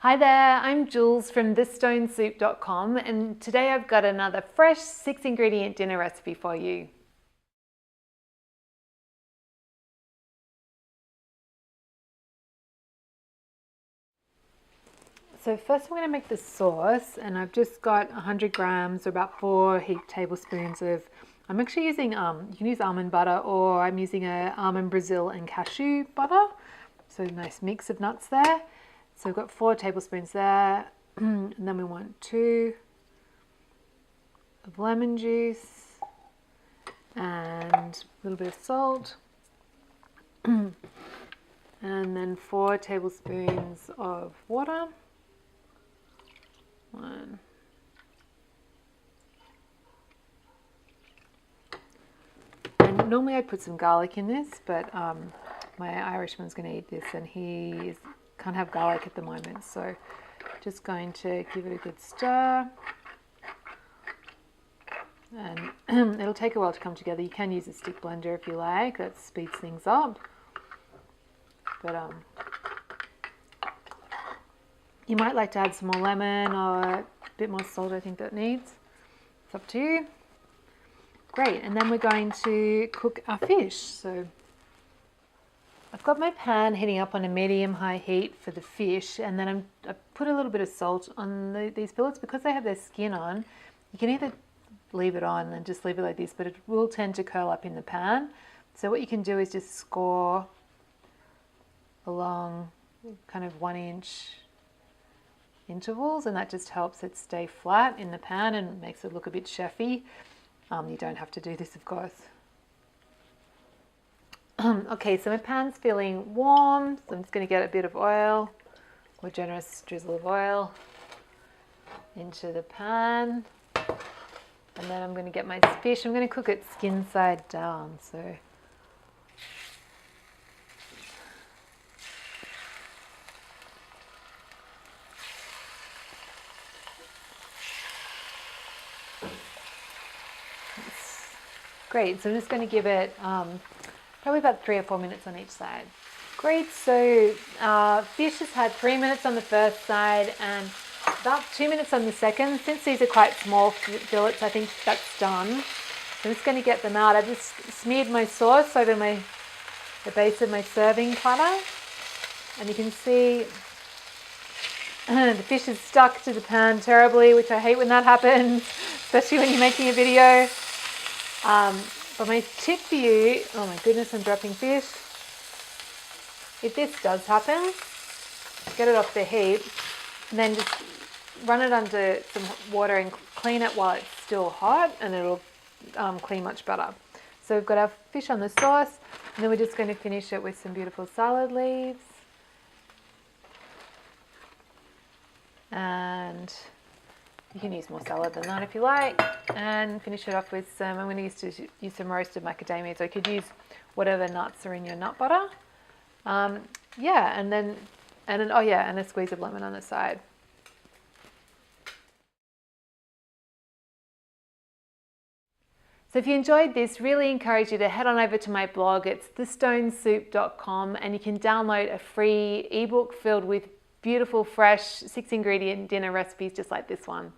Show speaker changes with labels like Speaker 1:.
Speaker 1: Hi there, I'm Jules from thisstonesoup.com and today I've got another fresh 6-ingredient dinner recipe for you. So first I'm going to make the sauce, and I've just got 100 grams or about 4 heaped tablespoons of, I'm actually using, you can use almond butter, or I'm using a almond, Brazil and cashew butter. So a nice mix of nuts there. So we've got 4 tablespoons there, and then we want 2 of lemon juice and a little bit of salt, and then 4 tablespoons of water. 1. And normally I'd put some garlic in this, but my Irishman's going to eat this and he can't have garlic at the moment, so just going to give it a good stir. And it'll take a while to come together. You can use a stick blender if you like, that speeds things up. But you might like to add some more lemon or a bit more salt. I think that needs. It's up to you. Great, and then we're going to cook our fish. So I've got my pan heating up on a medium-high heat for the fish, and then I put a little bit of salt on these fillets because they have their skin on. You can either leave it on and just leave it like this, but it will tend to curl up in the pan. So what you can do is just score along kind of 1-inch intervals, and that just helps it stay flat in the pan and makes it look a bit chefy. You don't have to do this, of course. Okay, so my pan's feeling warm, so I'm just going to get a bit of oil, or a generous drizzle of oil into the pan, and then I'm going to get my fish. I'm going to cook it skin side down. So great, so I'm just going to give it probably about 3 or 4 minutes on each side. Great, so fish has had 3 minutes on the first side and about 2 minutes on the second. Since these are quite small fillets, I think that's done. So I'm just going to get them out. I just smeared my sauce over the base of my serving platter, and you can see the fish is stuck to the pan terribly, which I hate when that happens, especially when you're making a video. But my tip for you, oh my goodness, I'm dropping fish. If this does happen, get it off the heat, and then just run it under some water and clean it while it's still hot, and it'll clean much better. So we've got our fish on the sauce, and then we're just going to finish it with some beautiful salad leaves. And you can use more salad than that if you like, and finish it off with some, I'm going to use some roasted macadamia, so you could use whatever nuts are in your nut butter. Yeah, and a squeeze of lemon on the side. So if you enjoyed this, really encourage you to head on over to my blog. It's thisstonesoup.com, and you can download a free ebook filled with beautiful, fresh 6-ingredient dinner recipes just like this one.